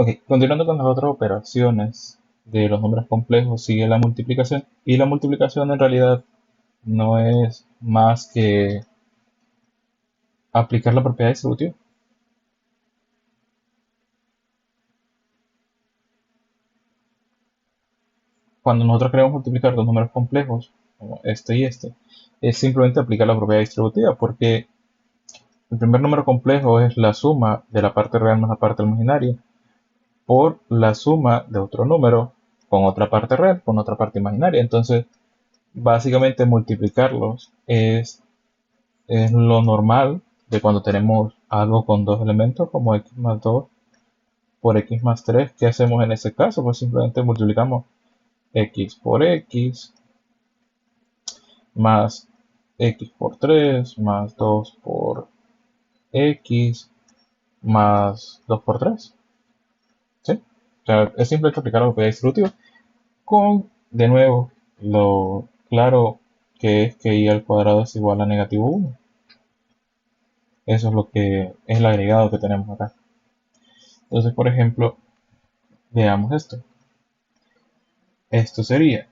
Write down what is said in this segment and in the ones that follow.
Ok, continuando con las otras operaciones de los números complejos, sigue la multiplicación. Y la multiplicación en realidad no es más que aplicar la propiedad distributiva. Cuando nosotros queremos multiplicar dos números complejos, como este y este, es simplemente aplicar la propiedad distributiva, porque el primer número complejo es la suma de la parte real más la parte imaginaria por la suma de otro número con otra parte real, con otra parte imaginaria. Entonces, básicamente multiplicarlos es lo normal de cuando tenemos algo con dos elementos, como x más 2 por x más 3. ¿Qué hacemos en ese caso? Pues simplemente multiplicamos x por x más x por 3 más 2 por x más 2 por 3. ¿Sí? O sea, es simplemente aplicar la propiedad distributiva con, de nuevo, lo claro que es que y al cuadrado es igual a negativo 1. Eso es lo que es el agregado que tenemos acá. Entonces, por ejemplo, veamos esto. Esto sería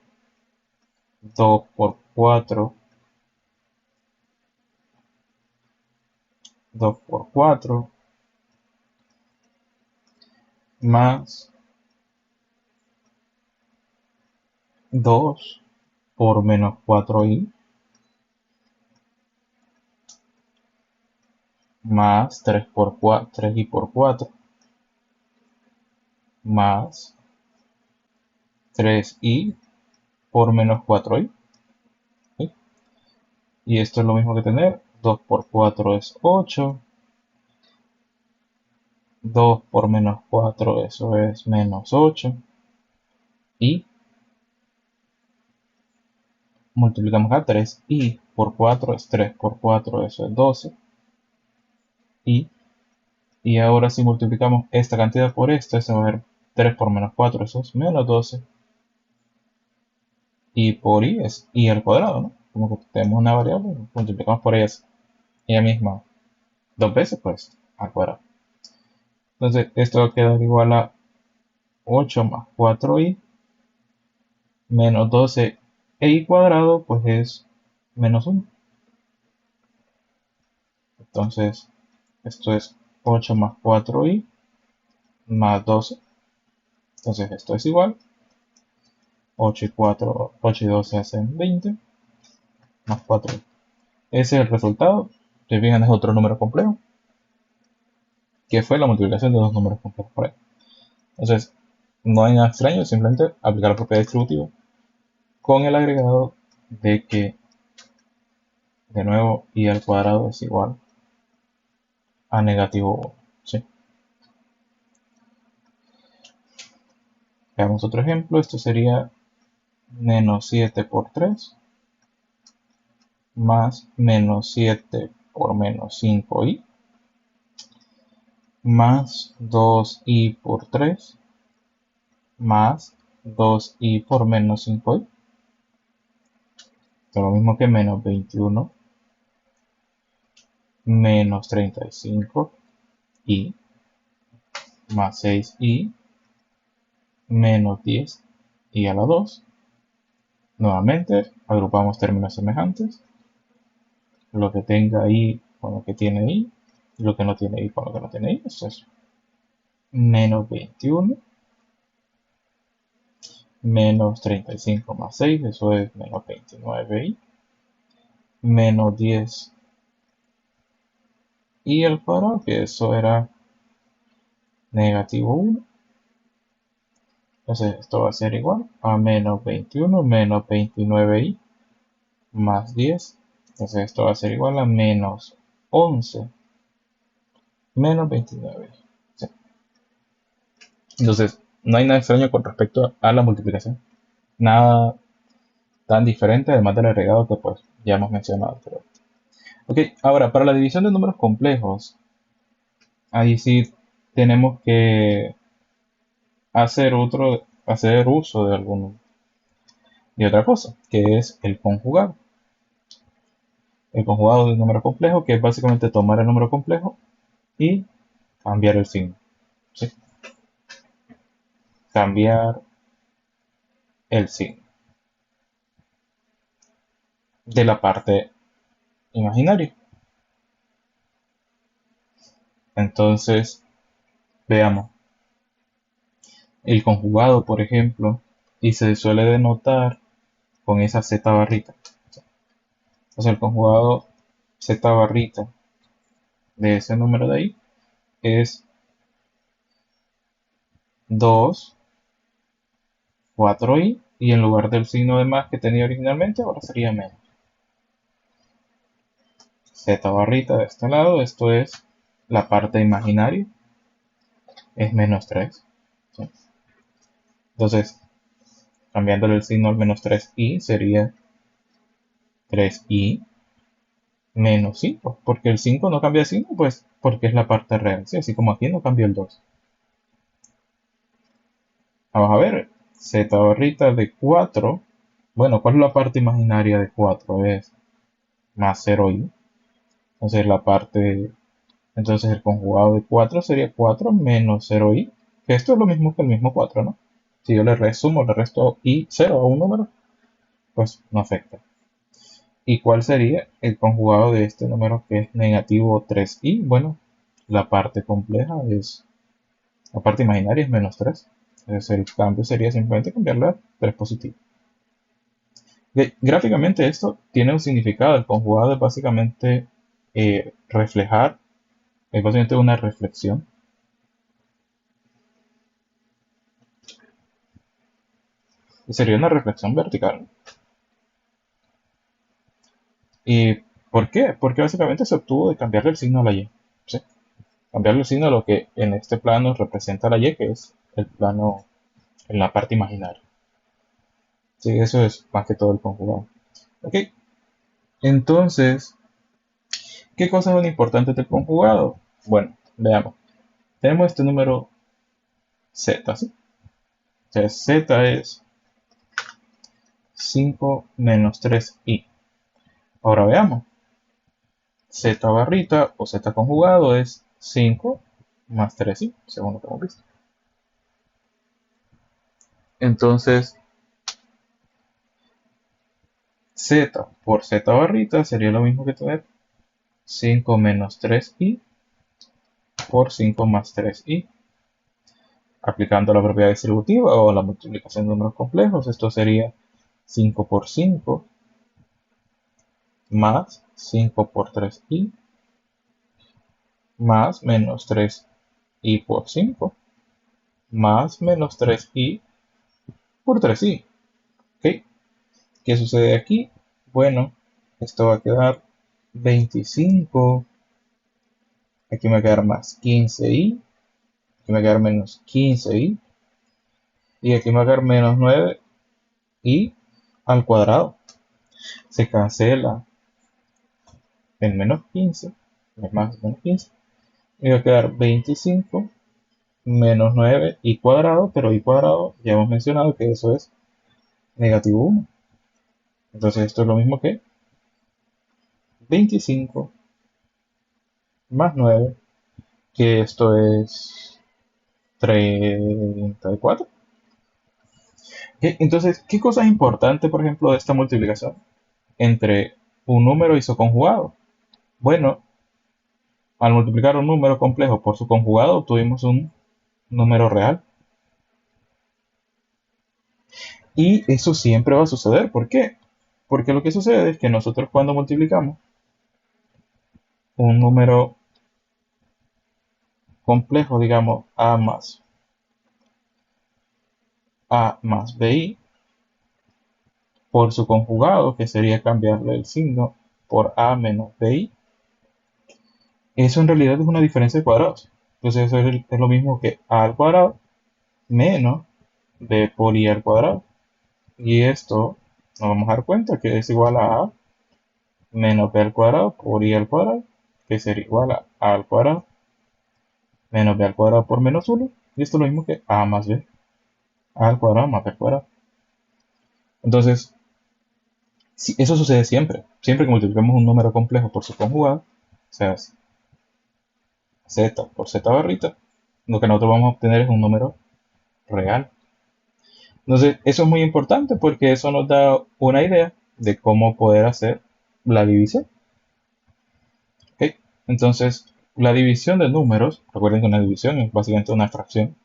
2 por 4, 2 por 4 más 2 por menos 4y más 3 por 4, 3y por 4 más 3y por menos 4y. ¿Sí? Y esto es lo mismo que tener 2 por 4 es 8, 2 por menos 4 eso es menos 8 y multiplicamos a 3y por 4 es 3 por 4 eso es 12 y Y ahora si multiplicamos esta cantidad por esta, se va a ver 3 por menos 4, eso es menos 12. Y por i es i al cuadrado, ¿no? Como que tenemos una variable, multiplicamos por ella misma dos veces, pues al cuadrado. Entonces esto va a quedar igual a 8 más 4i menos 12 e i cuadrado, pues es menos 1. Entonces esto es 8 más 4i más 12. Entonces esto es igual. 8 y 4, 8 y 12 hacen 20 más 4. Ese es el resultado. Si fijan, es otro número complejo, que fue la multiplicación de dos números complejos por ahí. Entonces, no hay nada extraño, simplemente aplicar la propiedad distributiva con el agregado de que, de nuevo, i al cuadrado es igual a negativo 1. ¿Sí? Veamos otro ejemplo. Esto sería menos 7 por 3 más menos 7 por menos 5i más 2i por 3 más 2i por menos 5i. Lo mismo que menos 21 menos 35 y más 6i menos 10 y a la 2. Nuevamente agrupamos términos semejantes, lo que tenga i con lo que tiene i y lo que no tiene i con lo que no tiene i. Eso es menos 21 menos 35 más 6, eso es menos 29i menos 10 y al cuadrado, que eso era negativo 1. Entonces esto va a ser igual a menos 21 menos 29i más 10. Entonces esto va a ser igual a menos 11 menos 29. ¿Sí? Entonces no hay nada extraño con respecto a la multiplicación. Nada tan diferente, además del agregado que pues ya hemos mencionado. Pero... Ok, ahora para la división de números complejos, ahí sí tenemos que hacer uso de otra cosa, que es el conjugado. El conjugado de un número complejo, que es básicamente tomar el número complejo y cambiar el signo. ¿Sí? cambiar el signo de la parte imaginaria. Entonces, veamos el conjugado, por ejemplo, y se suele denotar con esa z barrita. O sea, el conjugado z barrita de ese número de ahí es 2, 4i, y en lugar del signo de más que tenía originalmente, ahora sería menos. Z barrita de este lado, esto es la parte imaginaria, es menos 3. ¿Sí? Entonces, cambiándole el signo al menos 3i, sería 3i menos 5, porque el 5 no cambia de signo, pues porque es la parte real, ¿sí? Así como aquí no cambia el 2. Vamos a ver, z barrita de 4, bueno, ¿cuál es la parte imaginaria de 4? Es más 0i, entonces entonces el conjugado de 4 sería 4 menos 0i, que esto es lo mismo que el mismo 4, ¿no? Si yo le resumo, le resto i 0 a un número, pues no afecta. ¿Y cuál sería el conjugado de este número que es negativo 3i? Bueno, la parte compleja la parte imaginaria es menos 3. Entonces el cambio sería simplemente cambiarle a 3 positivo. Gráficamente esto tiene un significado. El conjugado es básicamente reflejar, es básicamente una reflexión. Y sería una reflexión vertical. ¿Y por qué? Porque básicamente se obtuvo de cambiarle el signo a la y. ¿Sí? Cambiarle el signo a lo que en este plano representa la y, que es el plano en la parte imaginaria. Sí, eso es más que todo el conjugado. Ok, entonces, ¿qué cosas son importantes del conjugado? Bueno, veamos. Tenemos este número z, ¿sí? O sea, z es 5 menos 3i. Ahora veamos. Z barrita o z conjugado es 5 más 3i, según lo que hemos visto. Entonces, z por z barrita sería lo mismo que tener 5 menos 3i por 5 más 3i. Aplicando la propiedad distributiva o la multiplicación de números complejos, esto sería 5 por 5 más 5 por 3i más menos 3i por 5 más menos 3i por 3i. ¿Okay? ¿Qué sucede aquí? Bueno, esto va a quedar 25, aquí me va a quedar más 15i, aquí me va a quedar menos 15i, y aquí me va a quedar menos 9i al cuadrado. Se cancela el menos 15, el más menos 15, y va a quedar 25 menos 9i cuadrado, pero i cuadrado ya hemos mencionado que eso es negativo 1. Entonces esto es lo mismo que 25 más 9, que esto es 34. Entonces, ¿qué cosa es importante, por ejemplo, de esta multiplicación entre un número y su conjugado? Bueno, al multiplicar un número complejo por su conjugado, obtuvimos un número real. Y eso siempre va a suceder. ¿Por qué? Porque lo que sucede es que nosotros cuando multiplicamos un número complejo, digamos a más bi, por su conjugado, que sería cambiarle el signo por a menos bi, eso en realidad es una diferencia de cuadrados. Entonces eso es lo mismo que a al cuadrado menos b por i al cuadrado. Y esto nos vamos a dar cuenta que es igual a menos b al cuadrado por i al cuadrado, que sería igual a al cuadrado menos b al cuadrado por menos 1. Y esto es lo mismo que a más b, a al cuadrado más b al cuadrado. Entonces, eso sucede siempre. Siempre que multiplicamos un número complejo por su conjugado, o sea, z por z barrita, lo que nosotros vamos a obtener es un número real. Entonces, eso es muy importante porque eso nos da una idea de cómo poder hacer la división. ¿Ok? Entonces, la división de números, recuerden que una división es básicamente una fracción,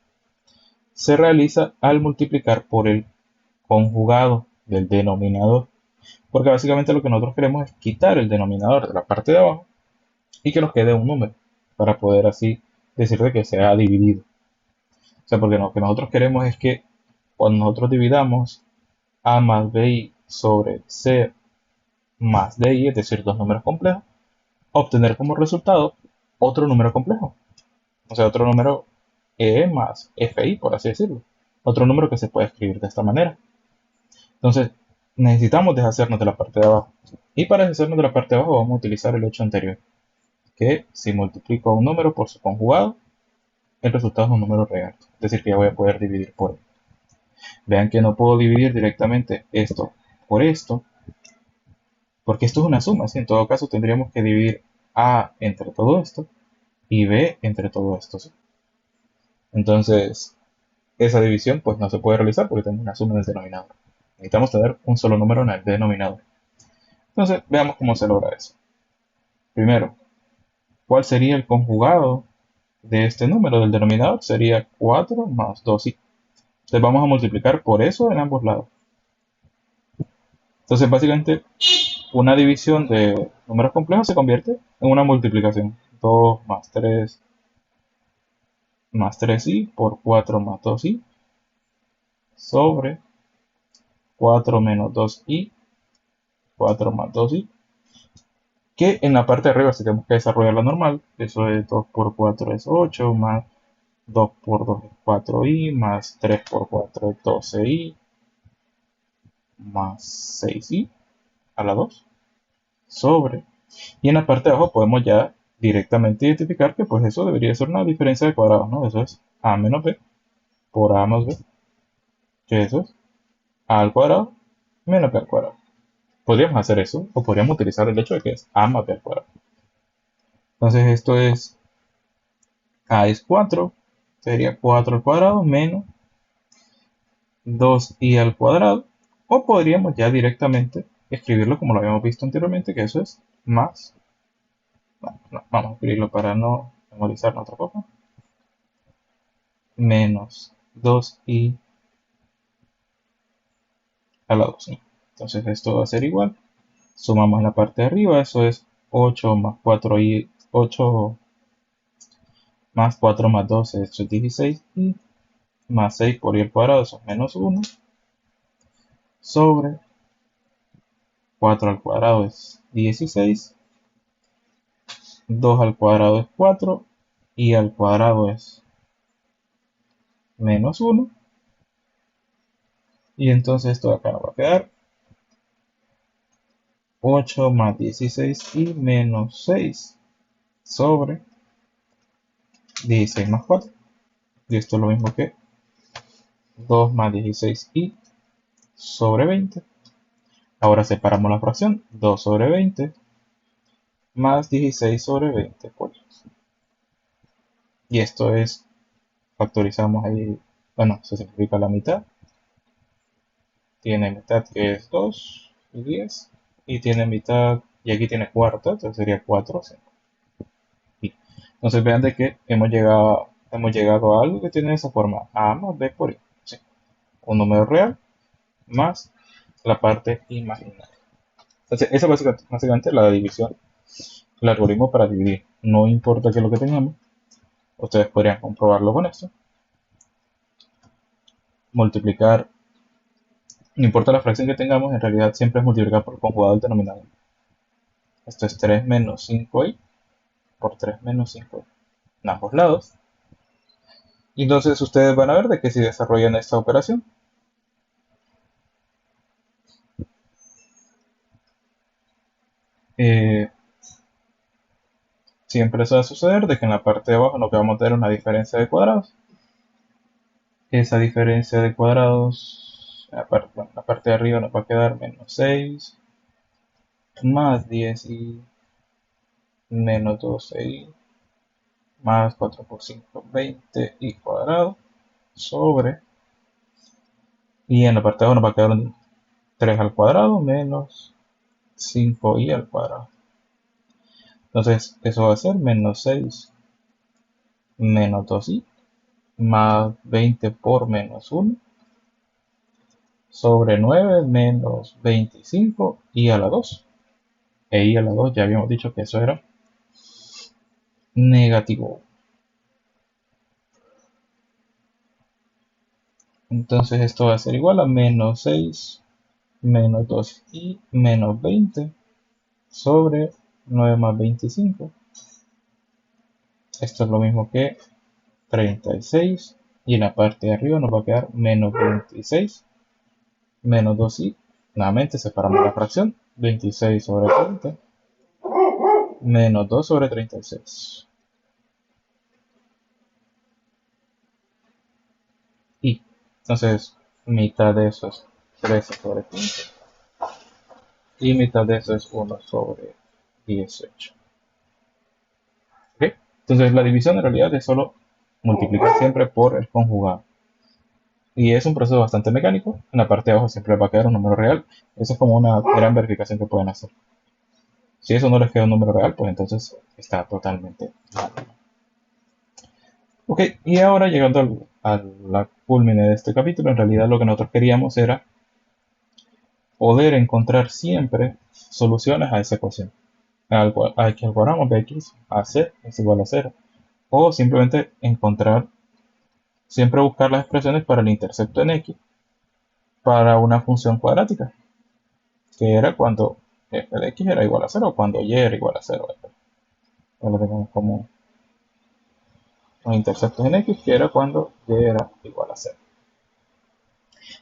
se realiza al multiplicar por el conjugado del denominador. Porque básicamente lo que nosotros queremos es quitar el denominador de la parte de abajo y que nos quede un número para poder así decir de que se ha dividido. O sea, porque lo que nosotros queremos es que cuando nosotros dividamos a más bi sobre c más di, es decir, dos números complejos, obtener como resultado otro número complejo. O sea, otro número más fi, por así decirlo. Otro número que se puede escribir de esta manera. Entonces, necesitamos deshacernos de la parte de abajo. Y para deshacernos de la parte de abajo vamos a utilizar el hecho anterior, que si multiplico un número por su conjugado, el resultado es un número real. Es decir, que ya voy a poder dividir por él. Vean que no puedo dividir directamente esto por esto, porque esto es una suma, ¿sí? En todo caso tendríamos que dividir a entre todo esto y b entre todo esto, ¿sí? Entonces, esa división pues no se puede realizar porque tenemos una suma en el denominador. Necesitamos tener un solo número en el denominador. Entonces, veamos cómo se logra eso. Primero, ¿cuál sería el conjugado de este número del denominador? Sería 4 más 2i. Entonces vamos a multiplicar por eso en ambos lados. Entonces, básicamente, una división de números complejos se convierte en una multiplicación. 2 más 3i por 4 más 2i sobre 4 menos 2i, 4 más 2i, que en la parte de arriba si tenemos que desarrollar la normal, eso es 2 por 4 es 8, más 2 por 2 es 4i, más 3 por 4 es 12i, más 6i a la 2, sobre. Y en la parte de abajo podemos ya directamente identificar que pues eso debería ser una diferencia de cuadrados, ¿no? Eso es a menos b por a más b, que eso es a al cuadrado menos b al cuadrado. Podríamos hacer eso, o podríamos utilizar el hecho de que es a más b al cuadrado. Entonces esto es, a es 4, sería 4 al cuadrado menos 2i al cuadrado, o podríamos ya directamente escribirlo como lo habíamos visto anteriormente, que eso es más, no, vamos a escribirlo para no memorizar otra cosa, menos 2i a la 2. Entonces esto va a ser igual, sumamos la parte de arriba, eso es 8 más 4i, 8 más 4 más 2 es 16 y más 6 por i al cuadrado, eso es menos 1, sobre 4 al cuadrado es 16, 2 al cuadrado es 4 y al cuadrado es menos 1. Y entonces esto de acá nos va a quedar 8 más 16 y menos 6 sobre 16 más 4. Y esto es lo mismo que 2 más 16 y sobre 20. Ahora separamos la fracción, 2 sobre 20 más 16 sobre 20 por. Y esto es, factorizamos ahí, bueno, se simplifica la mitad. Tiene mitad que es 2 y 10. Y tiene mitad, y aquí tiene cuarta, entonces sería 4, 5. Y entonces vean de que hemos llegado a algo que tiene esa forma, a más b por i. ¿Sí? Un número real más la parte imaginaria. Entonces, esa es básicamente la división, el algoritmo para dividir. No importa qué es lo que tengamos, ustedes podrían comprobarlo con esto. Multiplicar, no importa la fracción que tengamos, en realidad siempre es multiplicar por el conjugado del denominador. Esto es 3 menos 5i por 3 menos 5i en ambos lados. Y entonces ustedes van a ver de que si desarrollan esta operación, eh, siempre se va a suceder de que en la parte de abajo nos vamos a tener una diferencia de cuadrados. Esa diferencia de cuadrados, la parte de arriba nos va a quedar menos 6 más 10 y menos 12 y más 4 por 5, 20 y cuadrado sobre Y en la parte de abajo nos va a quedar un 3 al cuadrado menos 5i al cuadrado. Entonces eso va a ser menos 6 menos 2i más 20 por menos 1 sobre 9 menos 25 i a la 2. E i a la 2 ya habíamos dicho que eso era negativo. Entonces esto va a ser igual a menos 6 menos 2i menos 20 sobre 9 más 25. Esto es lo mismo que 36 y en la parte de arriba nos va a quedar menos 26 menos 2i. Nuevamente separamos la fracción. 26 sobre 30 menos 2 sobre 36. Y entonces mitad de eso es 13 sobre 15 y mitad de eso es 1 sobre 18. ¿Ok? Entonces la división en realidad es solo multiplicar siempre por el conjugado. Y es un proceso bastante mecánico. En la parte de abajo siempre va a quedar un número real. Eso es como una gran verificación que pueden hacer. Si eso no les queda un número real, pues entonces está totalmente mal. Ok, y ahora llegando a la culmine de este capítulo, en realidad lo que nosotros queríamos era poder encontrar siempre soluciones a esa ecuación. A que el cuadrado de x a c es igual a 0. O simplemente encontrar, siempre buscar las expresiones para el intercepto en x para una función cuadrática, que era cuando f de x era igual a 0 o cuando y era igual a 0. Lo tenemos como los interceptos en x, que era cuando y era igual a 0.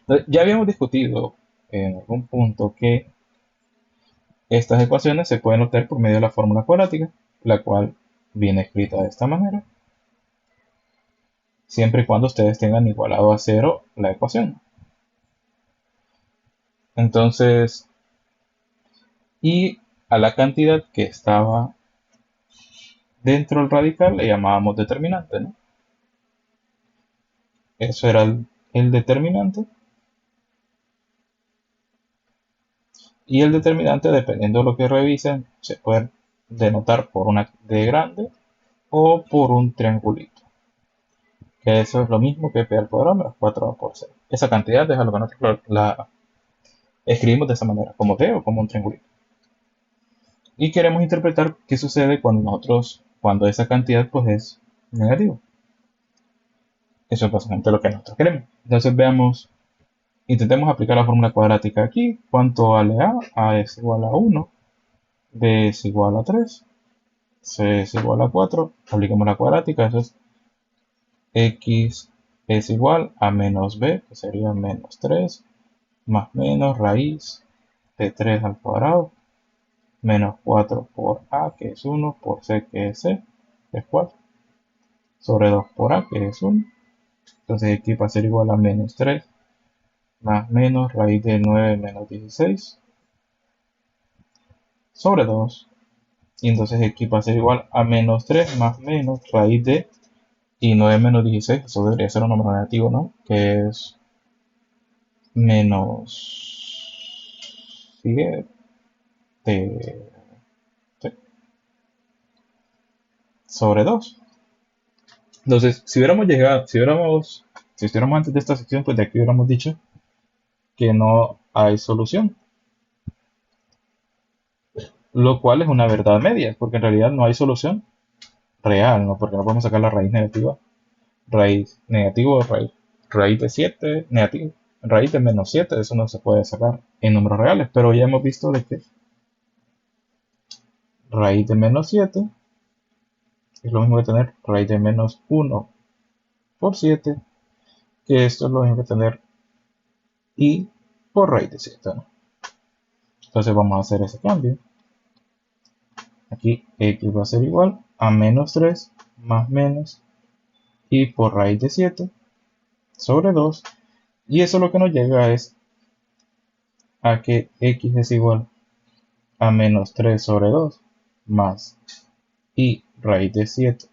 Entonces, ya habíamos discutido en algún punto que estas ecuaciones se pueden obtener por medio de la fórmula cuadrática, la cual viene escrita de esta manera, siempre y cuando ustedes tengan igualado a 0 la ecuación. Entonces, y a la cantidad que estaba dentro del radical le llamábamos determinante, ¿no? Eso era el determinante. Y el determinante, dependiendo de lo que revisen, se puede denotar por una D grande o por un triangulito. Que eso es lo mismo que P al cuadrado menos 4A por C. Esa cantidad, déjalo que nosotros la escribimos de esa manera, como D o como un triangulito. Y queremos interpretar qué sucede cuando esa cantidad pues es negativa. Eso es básicamente lo que nosotros queremos. Entonces veamos, intentemos aplicar la fórmula cuadrática aquí. ¿Cuánto vale A? A es igual a 1, B es igual a 3, C es igual a 4. Apliquemos la cuadrática, eso es X es igual a menos B, que sería menos 3, más menos raíz de 3 al cuadrado, menos 4 por A, que es 1, por C, que es C, que es 4, sobre 2 por A, que es 1. Entonces aquí va a ser igual a menos 3, más menos raíz de 9 menos 16, sobre 2. Y entonces aquí va a ser igual a menos 3 más menos raíz de, y 9 menos 16, eso debería ser un número negativo, ¿no? Que es menos 7, sí, sobre 2. Entonces, si estuviéramos antes de esta sección, pues de aquí hubiéramos dicho que no hay solución, lo cual es una verdad media, porque en realidad no hay solución real, ¿no? Porque no podemos sacar la raíz negativo, raíz de 7, negativo, raíz de menos 7, eso no se puede sacar en números reales, pero ya hemos visto de que raíz de menos 7 es lo mismo que tener raíz de menos 1 por 7, que esto es lo mismo que tener y por raíz de 7, ¿no? Entonces vamos a hacer ese cambio. Aquí x va a ser igual a menos 3 más menos y por raíz de 7 sobre 2. Y eso lo que nos llega es a que x es igual a menos 3 sobre 2 más y raíz de 7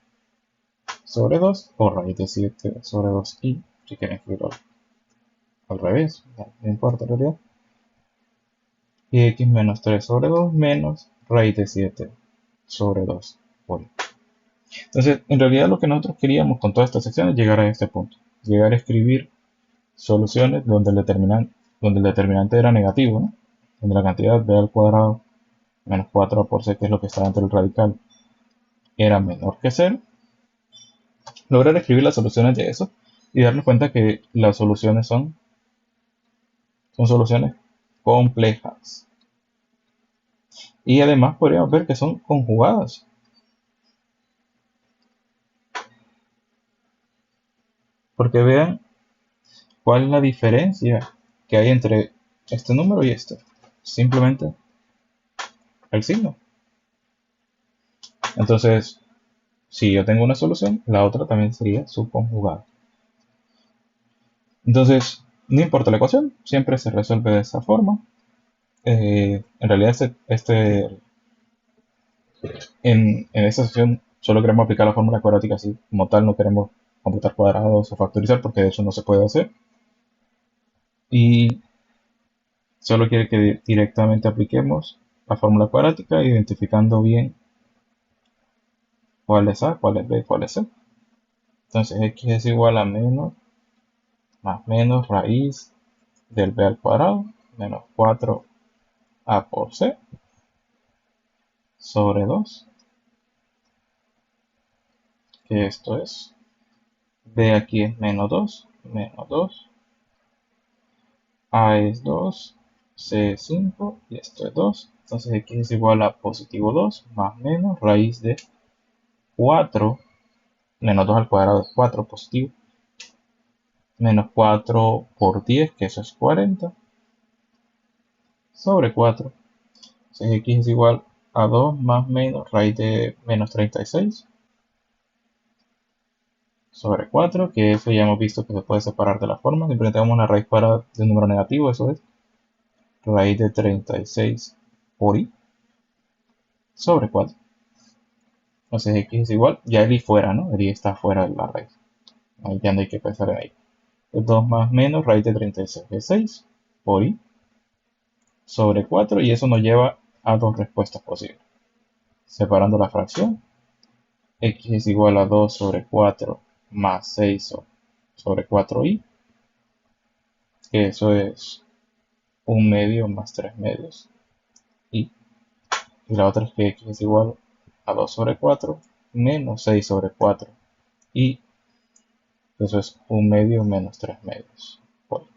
sobre 2 o raíz de 7 sobre 2i, si quieren escribirlo. al revés, no importa en realidad. Y x menos 3 sobre 2 menos raíz de 7 sobre 2 por y. Entonces, en realidad lo que nosotros queríamos con toda esta sección es llegar a este punto. Llegar a escribir soluciones donde el determinante era negativo, ¿no? Donde la cantidad b al cuadrado menos 4a por c, que es lo que está dentro del radical, era menor que 0. Lograr escribir las soluciones de eso y darnos cuenta que las soluciones son soluciones complejas. Y además podríamos ver que son conjugadas. Porque vean cuál es la diferencia que hay entre este número y este. Simplemente el signo. Entonces, si yo tengo una solución, la otra también sería subconjugada. Entonces, no importa la ecuación, siempre se resuelve de esa forma. En realidad, en esta sección solo queremos aplicar la fórmula cuadrática así como tal, no queremos computar cuadrados o factorizar porque de hecho no se puede hacer. Y solo quiere que directamente apliquemos la fórmula cuadrática identificando bien cuál es A, cuál es B, cuál es C. Entonces x es igual a menos más menos raíz del b al cuadrado menos 4a por c sobre 2, que esto es b aquí es menos 2, a es 2, c es 5 y esto es 2. Entonces x es igual a positivo 2 más menos raíz de 4 menos 2 al cuadrado es 4 positivo menos 4 por 10, que eso es 40, sobre 4. Entonces x es igual a 2 más menos raíz de menos 36 sobre 4, que eso ya hemos visto que se puede separar de la forma. Siempre tenemos una raíz cuadrada de un número negativo, eso es raíz de 36 por y sobre 4. Entonces x es igual, ya el y fuera, ¿no? El y está fuera de la raíz. Ahí ya no hay que pensar en ahí. 2 más menos raíz de 36 es 6 por y sobre 4, y eso nos lleva a dos respuestas posibles. Separando la fracción, x es igual a 2 sobre 4 más 6 sobre 4i, que eso es 1 medio más 3 medios y la otra es que x es igual a 2 sobre 4 menos 6 sobre 4 y eso es 1 medio menos 3 medios. Bueno,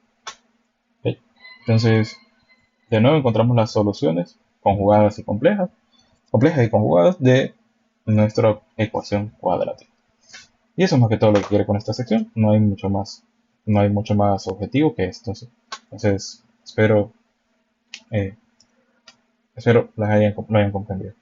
¿okay? Entonces, de nuevo encontramos las soluciones conjugadas y complejas y conjugadas de nuestra ecuación cuadrática. Y eso es más que todo lo que quiero con esta sección. No hay mucho más, no hay mucho más objetivo que esto. Entonces, espero lo hayan comprendido.